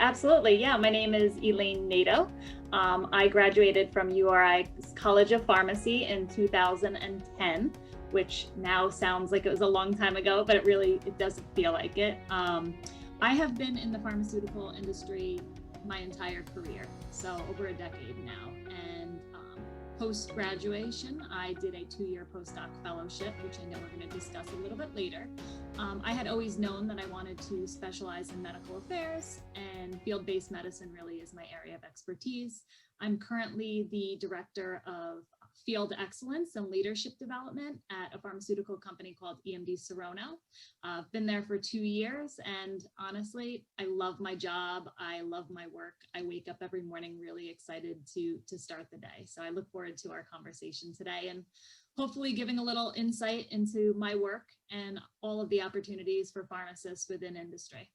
absolutely. Yeah, my name is Elaine Nadeau. I graduated from URI College of Pharmacy in 2010, which now sounds like it was a long time ago, but it doesn't feel like it. I have been in the pharmaceutical industry my entire career, so over a decade now. And post-graduation, I did a 2-year postdoc fellowship, which I know we're going to discuss a little bit later. I had always known that I wanted to specialize in medical affairs, and field-based medicine really is my area of expertise. I'm currently the director of field excellence and leadership development at a pharmaceutical company called EMD Serono. I've been there for 2 years, and honestly, I love my job. I love my work. I wake up every morning really excited to start the day. So I look forward to our conversation today and hopefully giving a little insight into my work and all of the opportunities for pharmacists within industry.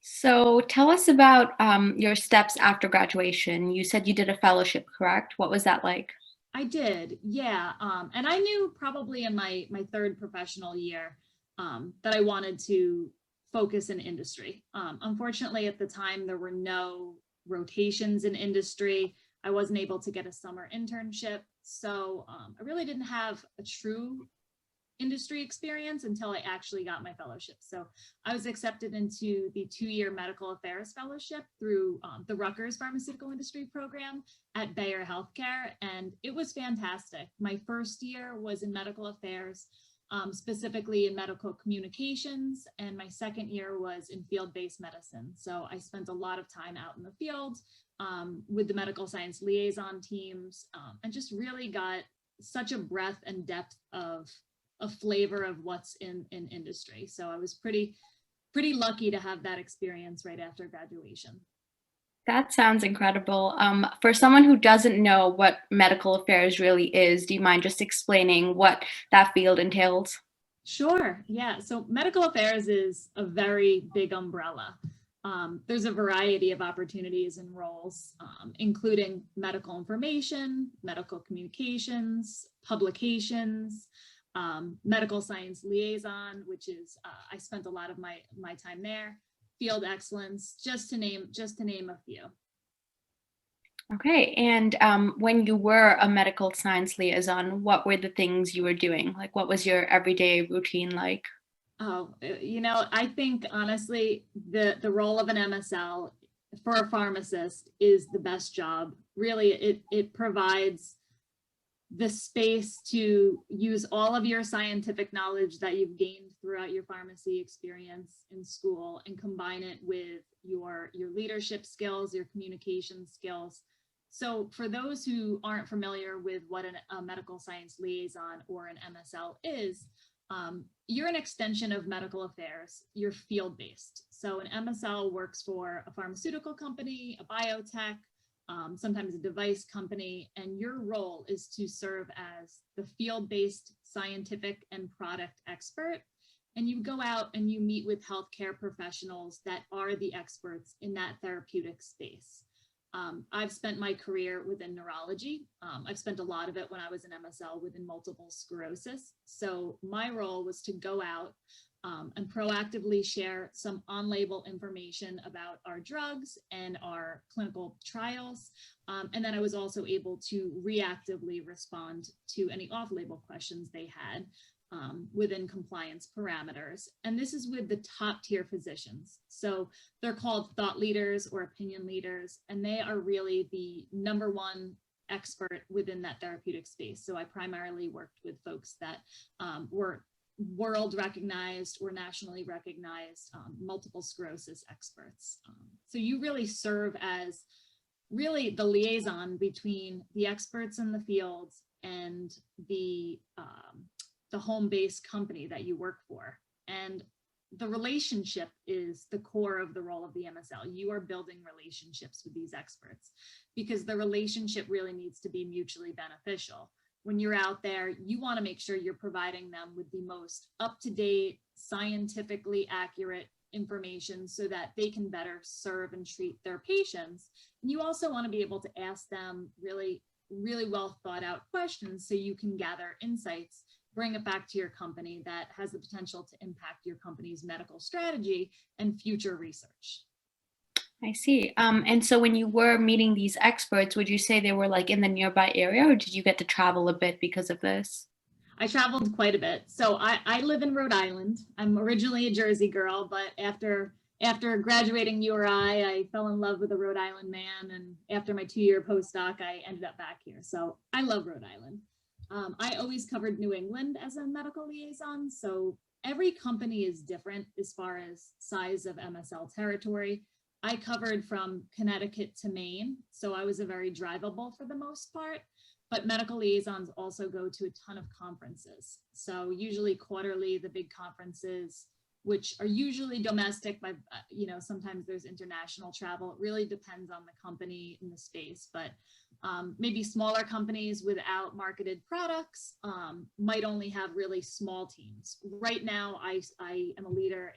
So tell us about your steps after graduation. You said you did a fellowship, correct? What was that like? I did, yeah. And I knew probably in my third professional year that I wanted to focus in industry. Unfortunately, at the time, there were no rotations in industry. I wasn't able to get a summer internship. So I really didn't have a true industry experience until I actually got my fellowship. So I was accepted into the 2-year medical affairs fellowship through the Rutgers pharmaceutical industry program at Bayer Healthcare. And it was fantastic. My first year was in medical affairs, specifically in medical communications. And my second year was in field-based medicine. So I spent a lot of time out in the field with the Medical Science Liaison teams and just really got such a breadth and depth of a flavor of what's in industry. So I was pretty lucky to have that experience right after graduation. That sounds incredible. For someone who doesn't know what medical affairs really is, do you mind just explaining what that field entails? Sure, yeah. So medical affairs is a very big umbrella. There's a variety of opportunities and roles, including medical information, medical communications, publications, medical science liaison, which is I spent a lot of my time there, field excellence, just to name a few. Okay, and when you were a medical science liaison, what were the things you were doing? Like, what was your everyday routine like? Oh, I think honestly, the role of an MSL for a pharmacist is the best job. Really, it provides the space to use all of your scientific knowledge that you've gained throughout your pharmacy experience in school and combine it with your leadership skills, your communication skills. So for those who aren't familiar with what a medical science liaison or an MSL is, you're an extension of medical affairs. You're field-based. So an MSL works for a pharmaceutical company, a biotech, sometimes a device company, and your role is to serve as the field-based scientific and product expert. And you go out and you meet with healthcare professionals that are the experts in that therapeutic space. I've spent my career within neurology. I've spent a lot of it when I was an MSL within multiple sclerosis. So my role was to go out and proactively share some on-label information about our drugs and our clinical trials. And then I was also able to reactively respond to any off-label questions they had within compliance parameters. And this is with the top tier physicians. So they're called thought leaders or opinion leaders, and they are really the #1 expert within that therapeutic space. So I primarily worked with folks that were world recognized or nationally recognized multiple sclerosis experts. So you really serve as really the liaison between the experts in the field and the home-based company that you work for. And the relationship is the core of the role of the MSL. You are building relationships with these experts because the relationship really needs to be mutually beneficial. When you're out there, you want to make sure you're providing them with the most up-to-date, scientifically accurate information so that they can better serve and treat their patients. And you also want to be able to ask them really, really well thought out questions so you can gather insights, bring it back to your company that has the potential to impact your company's medical strategy and future research. I see. And so when you were meeting these experts, would you say they were like in the nearby area, or did you get to travel a bit because of this? I traveled quite a bit. So I live in Rhode Island. I'm originally a Jersey girl, but after graduating URI, I fell in love with a Rhode Island man. And after my 2-year postdoc, I ended up back here. So I love Rhode Island. I always covered New England as a medical liaison. So every company is different as far as size of MSL territory. I covered from Connecticut to Maine, so I was a very drivable for the most part. But medical liaisons also go to a ton of conferences. So usually quarterly, the big conferences, which are usually domestic, but sometimes there's international travel. It really depends on the company in the space, but maybe smaller companies without marketed products might only have really small teams. Right now, I am a leader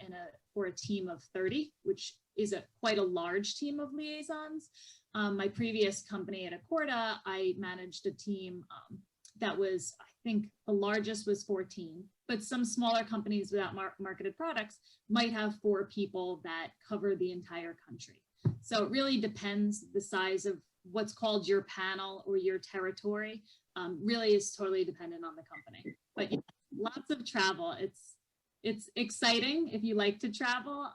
for a team of 30, which is quite a large team of liaisons. My previous company at Accorda, I managed a team that was, I think the largest was 14, but some smaller companies without marketed products might have 4 people that cover the entire country. So it really depends. The size of what's called your panel or your territory really is totally dependent on the company. But yeah, lots of travel. It's exciting if you like to travel.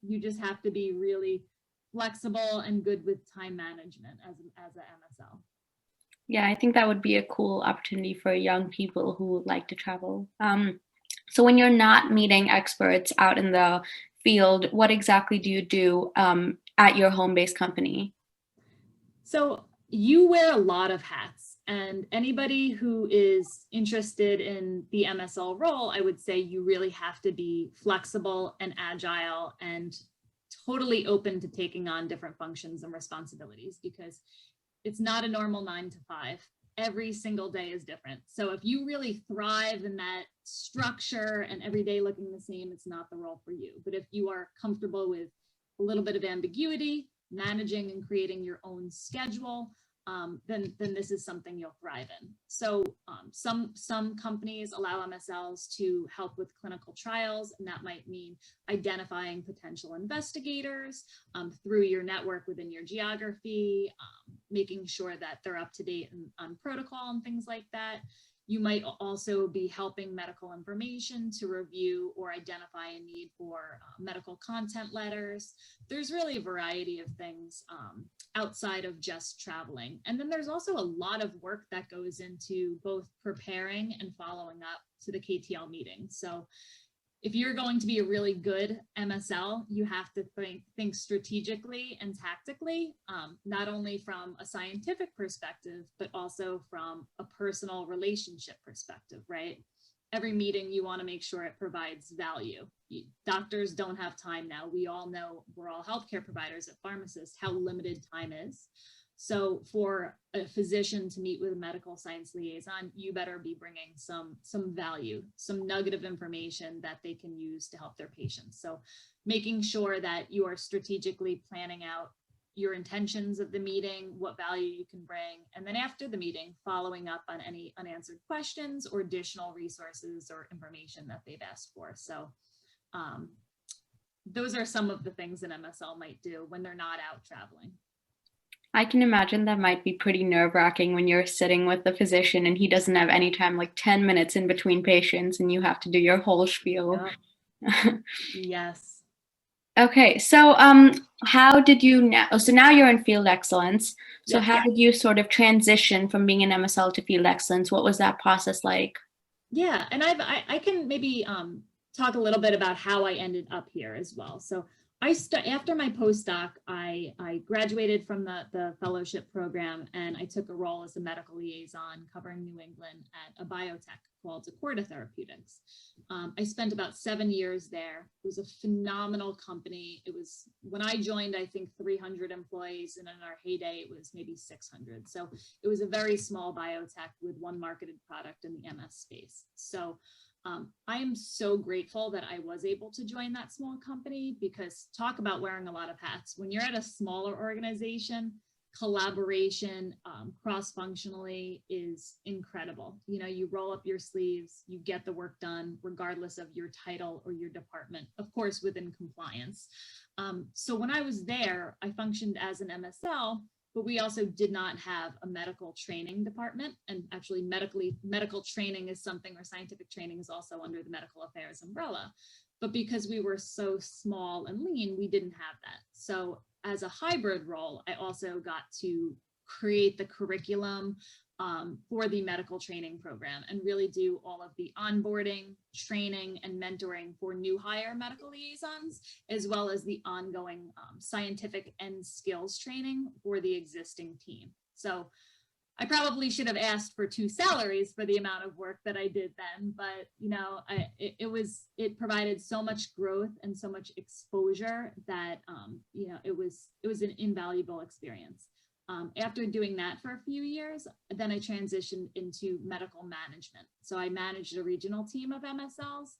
You just have to be really flexible and good with time management as a MSL. Yeah, I think that would be a cool opportunity for young people who like to travel. So when you're not meeting experts out in the field, what exactly do you do at your home-based company? So you wear a lot of hats, and anybody who is interested in the MSL role, I would say you really have to be flexible and agile and totally open to taking on different functions and responsibilities, because it's not a normal 9 to 5. Every single day is different. So if you really thrive in that structure and every day looking the same, it's not the role for you. But if you are comfortable with a little bit of ambiguity, managing and creating your own schedule, then this is something you'll thrive in. So some companies allow MSLs to help with clinical trials, and that might mean identifying potential investigators through your network within your geography, making sure that they're up to date on protocol and things like that. You might also be helping medical information to review or identify a need for medical content letters. There's really a variety of things outside of just traveling. And then there's also a lot of work that goes into both preparing and following up to the KTL meeting. So if you're going to be a really good MSL, you have to think strategically and tactically, not only from a scientific perspective, but also from a personal relationship perspective, right? Every meeting, you want to make sure it provides value. Doctors don't have time now. We all know, we're all healthcare providers at pharmacists, how limited time is. So for a physician to meet with a medical science liaison, you better be bringing some value, some nugget of information that they can use to help their patients. So making sure that you are strategically planning out your intentions of the meeting, what value you can bring, and then after the meeting, following up on any unanswered questions or additional resources or information that they've asked for. So those are some of the things an MSL might do when they're not out traveling. I can imagine that might be pretty nerve-wracking when you're sitting with the physician and he doesn't have any time, like 10 minutes in between patients, and you have to do your whole spiel. Yep. Yes. Okay, so how did you now? So now you're in field excellence. So how did you sort of transition from being an MSL to field excellence? What was that process like? Yeah, and I can maybe talk a little bit about how I ended up here as well. So after my postdoc, I graduated from the fellowship program, and I took a role as a medical liaison covering New England at a biotech called Accorda Therapeutics. I spent about 7 years there. It was a phenomenal company. It was, when I joined, I think 300 employees, and in our heyday, it was maybe 600. So it was a very small biotech with one marketed product in the MS space. So I am so grateful that I was able to join that small company, because talk about wearing a lot of hats. When you're at a smaller organization, collaboration, cross-functionally is incredible. You know, you roll up your sleeves, you get the work done, regardless of your title or your department, of course, within compliance. So when I was there, I functioned as an MSL, but we also did not have a medical training department. And actually medical training is something, or scientific training is also under the medical affairs umbrella. But because we were so small and lean, we didn't have that. So as a hybrid role, I also got to create the curriculum for the medical training program and really do all of the onboarding, training, and mentoring for new hire medical liaisons, as well as the ongoing scientific and skills training for the existing team. So I probably should have asked for 2 salaries for the amount of work that I did then, but you know, it provided so much growth and so much exposure that you know, it was an invaluable experience. After doing that for a few years, then I transitioned into medical management. So I managed a regional team of MSLs.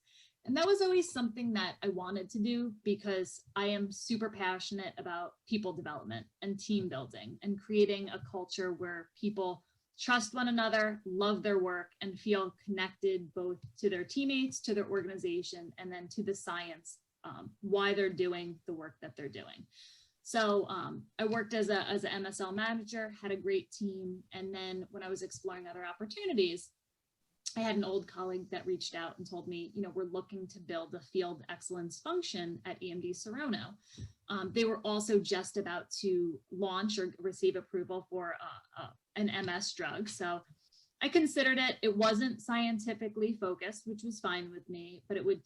And that was always something that I wanted to do because I am super passionate about people development and team building and creating a culture where people trust one another, love their work, and feel connected both to their teammates, to their organization, and then to the science, why they're doing the work that they're doing. So I worked as an MSL manager, had a great team. And then when I was exploring other opportunities, I had an old colleague that reached out and told me, you know, we're looking to build a field excellence function at EMD Serono. They were also just about to launch or receive approval for an MS drug. So I considered it. It wasn't scientifically focused, which was fine with me, but it would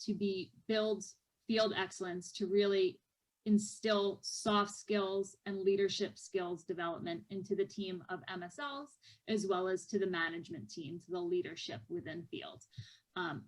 build field excellence to really instill soft skills and leadership skills development into the team of MSLs, as well as to the management team, to the leadership within field.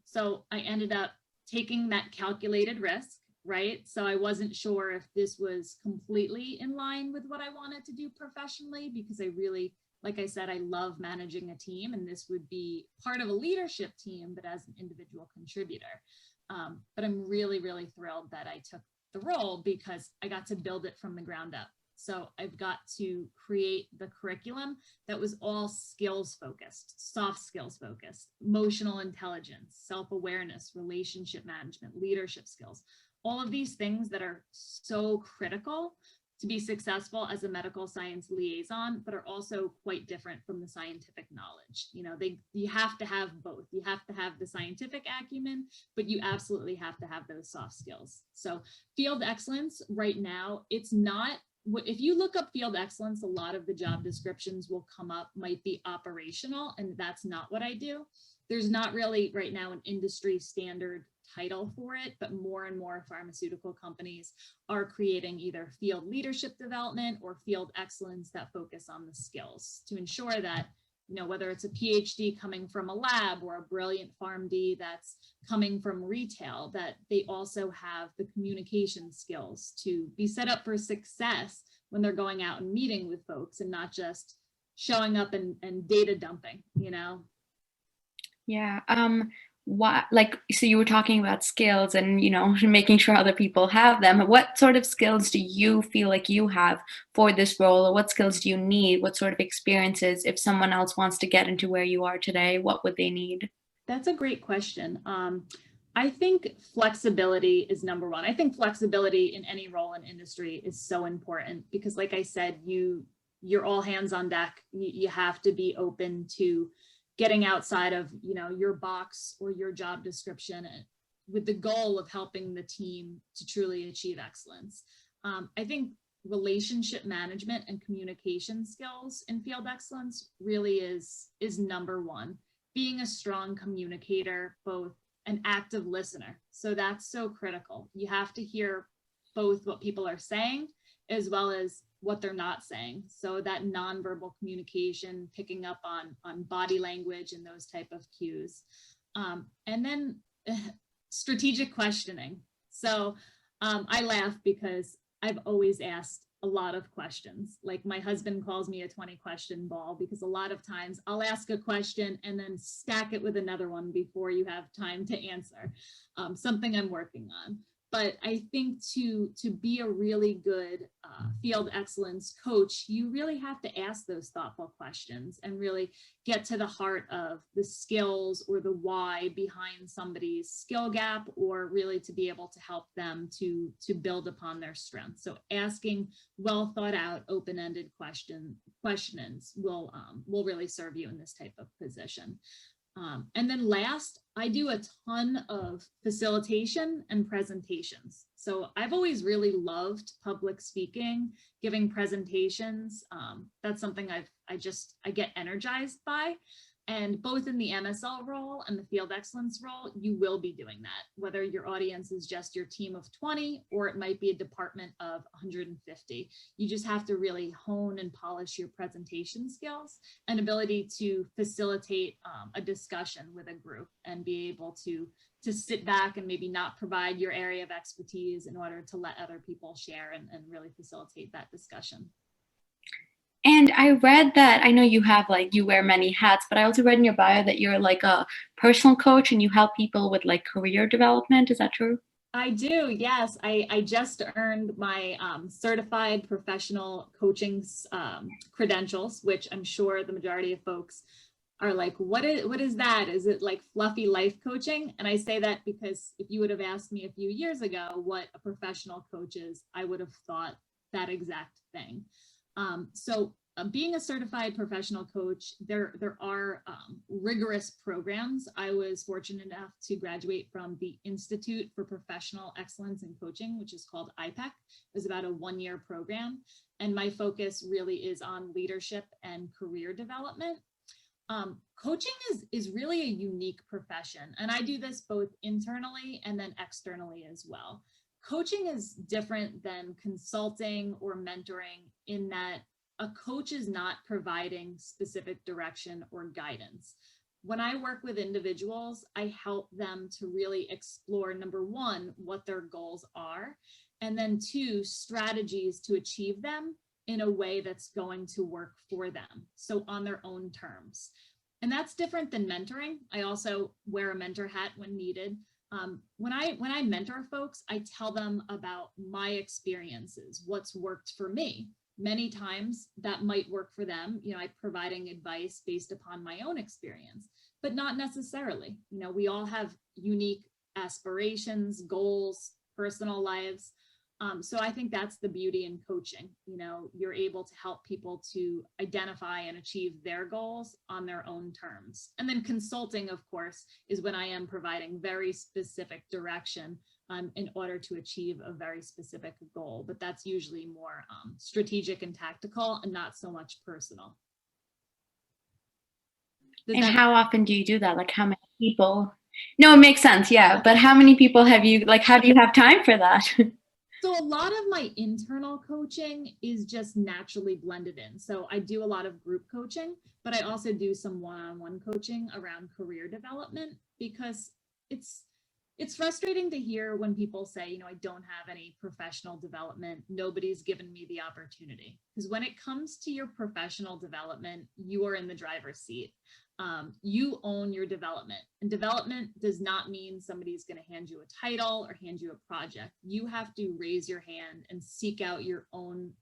So I ended up taking that calculated risk, right? So I wasn't sure if this was completely in line with what I wanted to do professionally, because I really, like I said, I love managing a team, and this would be part of a leadership team, but as an individual contributor. But I'm really, really thrilled that I took the role because I got to build it from the ground up. So I've got to create the curriculum that was all skills focused, soft skills focused, emotional intelligence, self-awareness, relationship management, leadership skills, all of these things that are so critical to be successful as a medical science liaison, but are also quite different from the scientific knowledge. You know, you have to have both. You have to have the scientific acumen, but you absolutely have to have those soft skills. So field excellence right now, it's not, if you look up field excellence, a lot of the job descriptions will come up, might be operational, and that's not what I do. There's not really right now an industry standard title for it, but more and more pharmaceutical companies are creating either field leadership development or field excellence that focus on the skills to ensure that, you know, whether it's a PhD coming from a lab or a brilliant Pharm.D that's coming from retail, that they also have the communication skills to be set up for success when they're going out and meeting with folks and not just showing up and data dumping, you know? Yeah. What, like, so you were talking about skills and, you know, making sure other people have them. What sort of skills do you feel like you have for this role, or what skills do you need? What sort of experiences, if someone else wants to get into where you are today, what would they need? That's a great question. I think flexibility is number one. I think flexibility in any role in industry is so important because, like I said, you're all hands on deck. You have to be open to getting outside of, you know, your box or your job description with the goal of helping the team to truly achieve excellence. I think relationship management and communication skills in field excellence really is number one. Being a strong communicator, both an active listener. So that's so critical. You have to hear both what people are saying as well as what they're not saying. So that nonverbal communication, picking up on body language and those type of cues. And then strategic questioning. So I laugh because I've always asked a lot of questions. Like my husband calls me a 20-question ball because a lot of times I'll ask a question and then stack it with another one before you have time to answer, something I'm working on. But I think to be a really good field excellence coach, you really have to ask those thoughtful questions and really get to the heart of the skills or the why behind somebody's skill gap, or really to be able to help them to build upon their strengths. So asking well thought out, open-ended questions will really serve you in this type of position. And then last, I do a ton of facilitation and presentations. So I've always really loved public speaking, giving presentations. That's something I get energized by. And both in the MSL role and the field excellence role, you will be doing that, whether your audience is just your team of 20 or it might be a department of 150. You just have to really hone and polish your presentation skills and ability to facilitate a discussion with a group and be able to sit back and maybe not provide your area of expertise in order to let other people share and really facilitate that discussion. And I read that, I know you have you wear many hats, but I also read in your bio that you're like a personal coach and you help people with like career development. Is that true? I do, yes. I just earned my certified professional coaching credentials, which I'm sure the majority of folks are like, what is that? Is it like fluffy life coaching? And I say that because if you would have asked me a few years ago what a professional coach is, I would have thought that exact thing. So being a certified professional coach, there are rigorous programs. I was fortunate enough to graduate from the Institute for Professional Excellence in Coaching, which is called IPEC. It was about a 1-year program. And my focus really is on leadership and career development. Coaching is really a unique profession. And I do this both internally and then externally as well. Coaching is different than consulting or mentoring in that a coach is not providing specific direction or guidance. When I work with individuals, I help them to really explore, number one, what their goals are, and then 2, strategies to achieve them in a way that's going to work for them, so on their own terms. And that's different than mentoring. I also wear a mentor hat when needed. When I mentor folks, I tell them about my experiences, what's worked for me. Many times that might work for them, I'm providing advice based upon my own experience, but not necessarily. We all have unique aspirations, goals, personal lives. So I think that's the beauty in coaching. You're able to help people to identify and achieve their goals on their own terms. And then consulting, of course, is when I am providing very specific direction in order to achieve a very specific goal. But that's usually more strategic and tactical and not so much personal. And how often do you do that? Like how many people? No, it makes sense. Yeah. But how many people have you, how do you have time for that? So a lot of my internal coaching is just naturally blended in. So I do a lot of group coaching, but I also do some one-on-one coaching around career development, because it's frustrating to hear when people say, I don't have any professional development. Nobody's given me the opportunity. Because when it comes to your professional development, you are in the driver's seat. You own your development, and development does not mean somebody's going to hand you a title or hand you a project. You have to raise your hand and seek out your own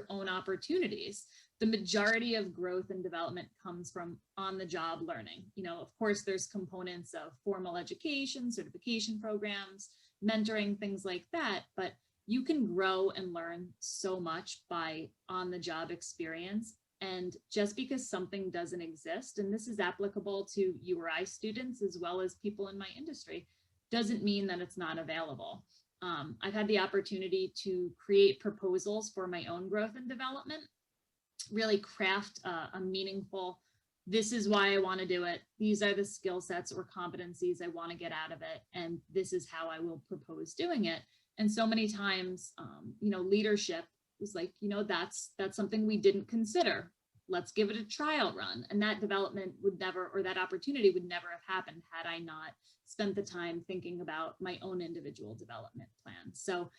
opportunities. The majority of growth and development comes from on-the-job learning. Of course, there's components of formal education, certification programs, mentoring, things like that, but you can grow and learn so much by on-the-job experience. And just because something doesn't exist, and this is applicable to you or I students as well as people in my industry, doesn't mean that it's not available. I've had the opportunity to create proposals for my own growth and development, really craft a meaningful, this is why I want to do it. These are the skill sets or competencies I want to get out of it. And this is how I will propose doing it. And so many times, leadership was like, that's something we didn't consider. Let's give it a trial run. And that development would never, or that opportunity would never have happened had I not spent the time thinking about my own individual development plan. So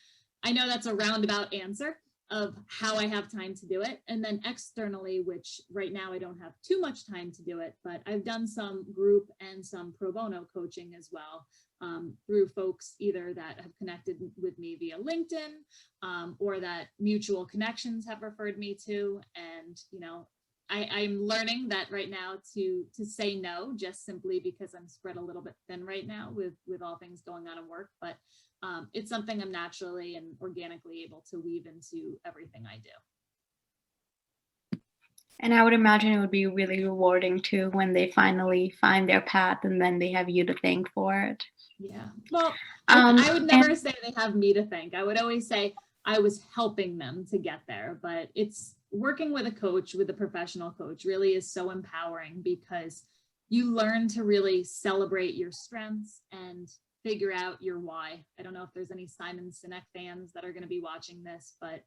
I know that's a roundabout answer of how I have time to do it. And then externally, which right now I don't have too much time to do it, but I've done some group and some pro bono coaching as well, through folks either that have connected with me via LinkedIn or that mutual connections have referred me to. And, you know, I'm learning that right now to say no, just simply because I'm spread a little bit thin right now with all things going on in work. But it's something I'm naturally and organically able to weave into everything I do. And I would imagine it would be really rewarding too when they finally find their path and then they have you to thank for it. Yeah. Well, I would never say they have me to thank. I would always say I was helping them to get there. But it's working with a coach, with a professional coach, really is so empowering because you learn to really celebrate your strengths and figure out your why. I don't know if there's any Simon Sinek fans that are going to be watching this, but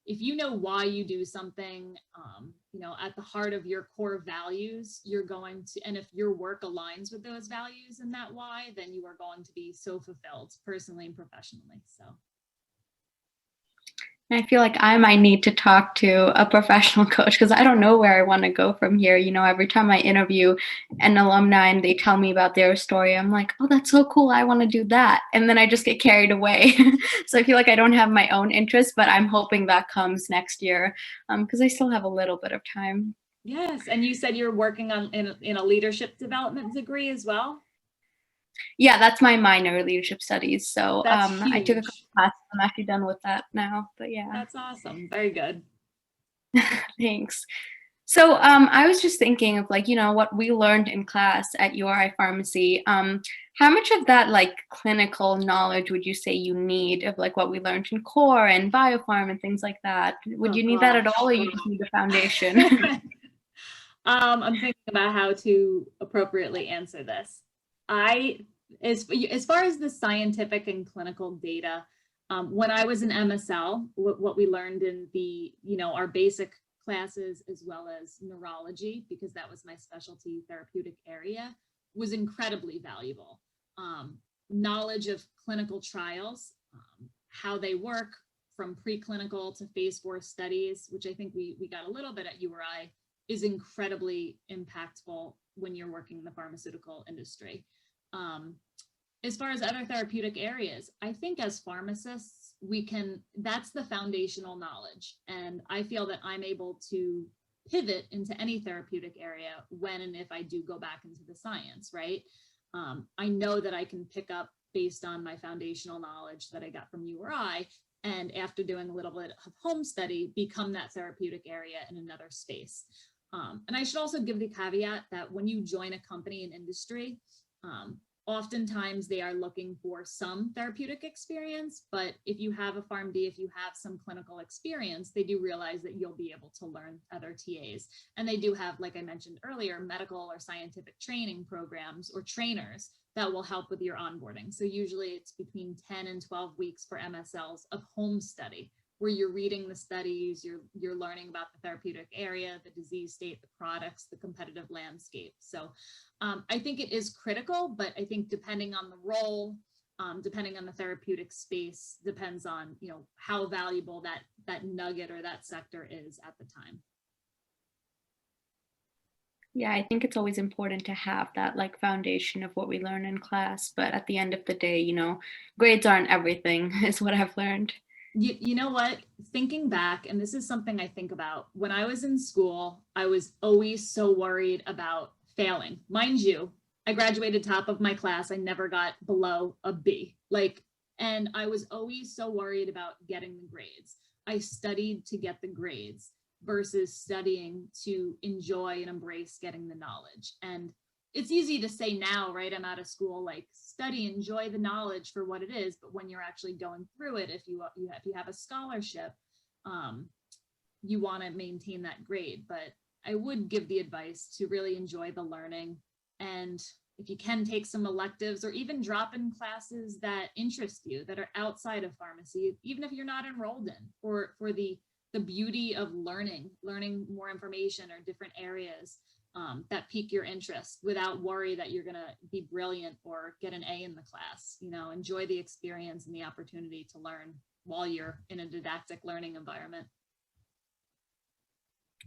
if you know why you do something, you know, at the heart of your core values, you're going to, and if your work aligns with those values and that why, then you are going to be so fulfilled personally and professionally. So. I feel like I might need to talk to a professional coach because I don't know where I want to go from here. You know, every time I interview an alumni and they tell me about their story, I'm like, oh, that's so cool. I want to do that. And then I just get carried away. So I feel like I don't have my own interest, but I'm hoping that comes next year because I still have a little bit of time. Yes. And you said you're working on in a leadership development degree as well? Yeah, that's my minor, leadership studies. So That's I took a huge. couple classes. I'm actually done with that now, but yeah. That's awesome. Very good. Thanks. So I was just thinking of like, you know, what we learned in class at URI Pharmacy. How much of that like clinical knowledge would you say you need of like what we learned in core and biopharm and things like that? Would you need that at all, or you just need the foundation? I'm thinking about how to appropriately answer this. As far as the scientific and clinical data, when I was in MSL, what we learned in the, you know, our basic classes as well as neurology, because that was my specialty therapeutic area, was incredibly valuable. Knowledge of clinical trials, how they work from preclinical to phase 4 studies, which I think we got a little bit at URI, is incredibly impactful when you're working in the pharmaceutical industry. As far as other therapeutic areas, I think as pharmacists, that's the foundational knowledge. And I feel that I'm able to pivot into any therapeutic area when and if I do go back into the science, right? I know that I can pick up based on my foundational knowledge that I got from URI, and after doing a little bit of home study, become that therapeutic area in another space. And I should also give the caveat that when you join a company in industry, oftentimes they are looking for some therapeutic experience, but if you have a Pharm.D, if you have some clinical experience, they do realize that you'll be able to learn other TAs. And they do have, like I mentioned earlier, medical or scientific training programs or trainers that will help with your onboarding. So usually it's between 10 and 12 weeks for MSLs of home study, where you're reading the studies, you're learning about the therapeutic area, the disease state, the products, the competitive landscape. So I think it is critical, but I think depending on the role, depending on the therapeutic space, depends on, you know, how valuable that nugget or that sector is at the time. Yeah, I think it's always important to have that like foundation of what we learn in class, but at the end of the day, you know, grades aren't everything is what I've learned. You know what, thinking back, and this is something I think about, when I was in school, I was always so worried about failing. Mind you, I graduated top of my class. I never got below a B. And I was always so worried about getting the grades. I studied to get the grades versus studying to enjoy and embrace getting the knowledge. And it's easy to say now, right? I'm out of school, like study, enjoy the knowledge for what it is. But when you're actually going through it, if you have a scholarship, you want to maintain that grade. But I would give the advice to really enjoy the learning. And if you can, take some electives or even drop in classes that interest you, that are outside of pharmacy, even if you're not enrolled in, for the beauty of learning more information or different areas that pique your interest without worry that you're going to be brilliant or get an A in the class. You know, enjoy the experience and the opportunity to learn while you're in a didactic learning environment.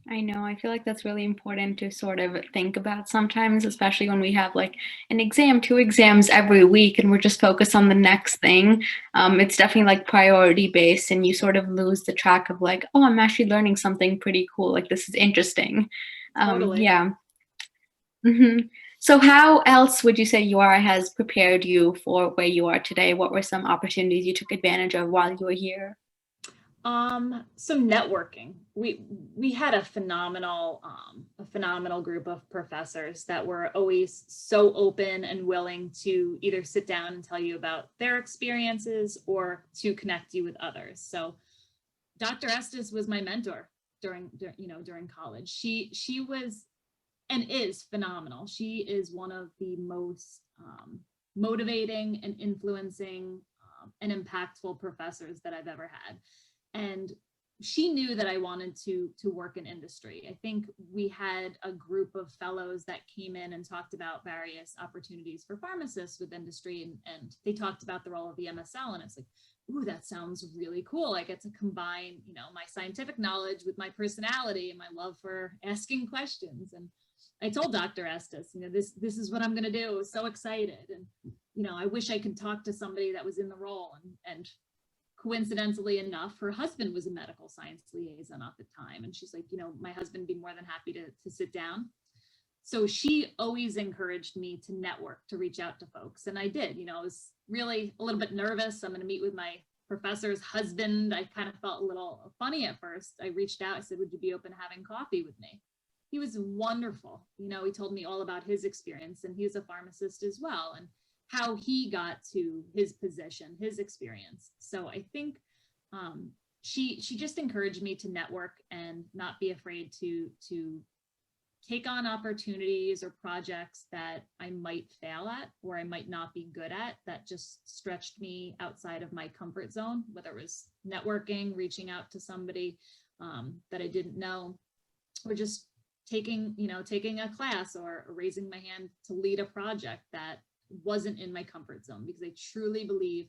I know. I feel like that's really important to sort of think about sometimes, especially when we have like an exam, 2 exams every week, and we're just focused on the next thing. It's definitely like priority based, and you sort of lose the track of like, oh, I'm actually learning something pretty cool. Like this is interesting. Totally. Yeah. hmm So, how else would you say UR has prepared you for where you are today? What were some opportunities you took advantage of while you were here? So networking. We had a phenomenal group of professors that were always so open and willing to either sit down and tell you about their experiences or to connect you with others. So Dr. Estes was my mentor during college. She was and is phenomenal. She is one of the most motivating and influencing and impactful professors that I've ever had. And she knew that I wanted to work in industry. I think we had a group of fellows that came in and talked about various opportunities for pharmacists with industry, and they talked about the role of the MSL, and it's like, ooh, that sounds really cool. I get to combine, my scientific knowledge with my personality and my love for asking questions. And I told Dr. Estes, this is what I'm going to do. I was so excited. And, I wish I could talk to somebody that was in the role. And coincidentally enough, her husband was a medical science liaison at the time. And she's like, my husband would be more than happy to sit down. So she always encouraged me to network, to reach out to folks. And I did. I was really a little bit nervous. I'm going to meet with my professor's husband. I kind of felt a little funny at first. I reached out. I said, would you be open to having coffee with me? He was wonderful. He told me all about his experience, and he's a pharmacist as well, and how he got to his position, his experience. So I think she just encouraged me to network and not be afraid to take on opportunities or projects that I might fail at or I might not be good at, that just stretched me outside of my comfort zone, whether it was networking, reaching out to somebody that I didn't know, or just taking a class or raising my hand to lead a project that wasn't in my comfort zone, because I truly believe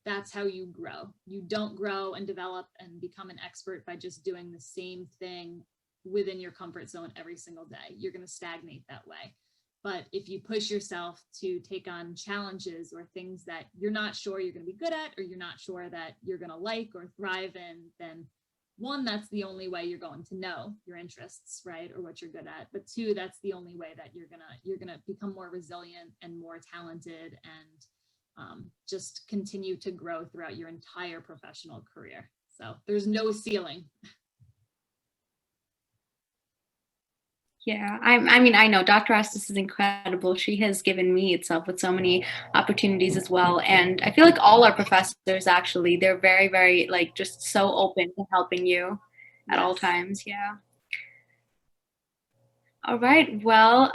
that's how you grow. You don't grow and develop and become an expert by just doing the same thing within your comfort zone every single day. You're going to stagnate that way. But if you push yourself to take on challenges or things that you're not sure you're going to be good at, or you're not sure that you're going to like or thrive in, then one, that's the only way you're going to know your interests, right? Or what you're good at. But two, that's the only way that you're gonna become more resilient and more talented, and just continue to grow throughout your entire professional career. So there's no ceiling. Yeah, I mean, I know Dr. Estes is incredible. She has given me itself with so many opportunities as well. And I feel like all our professors, actually, they're very, very, like, just so open to helping you at all times. Yeah. All right. Well,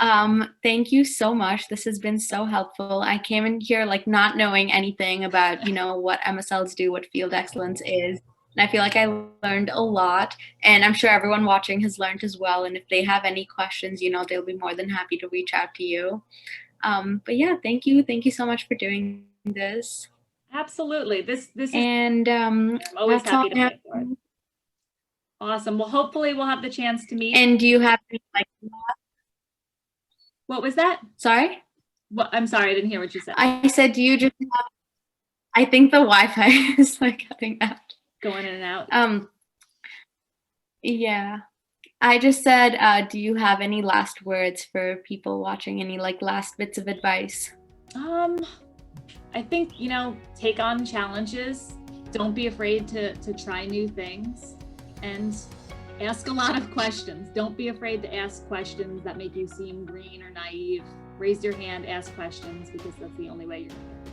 thank you so much. This has been so helpful. I came in here like not knowing anything about, what MSLs do, what field excellence is. And I feel like I learned a lot, and I'm sure everyone watching has learned as well. And if they have any questions, they'll be more than happy to reach out to you. But yeah, thank you. Thank you so much for doing this. Absolutely. This is, and I'm always happy to pay for it. Awesome. Well, hopefully we'll have the chance to meet. And do you have what was that? Sorry? Well, I'm sorry, I didn't hear what you said. I said, do you just have, I think the Wi-Fi is like cutting out. Going in and out. Yeah. I just said, do you have any last words for people watching? Any like last bits of advice? I think, take on challenges. Don't be afraid to try new things, and ask a lot of questions. Don't be afraid to ask questions that make you seem green or naive. Raise your hand, ask questions, because that's the only way you're going to get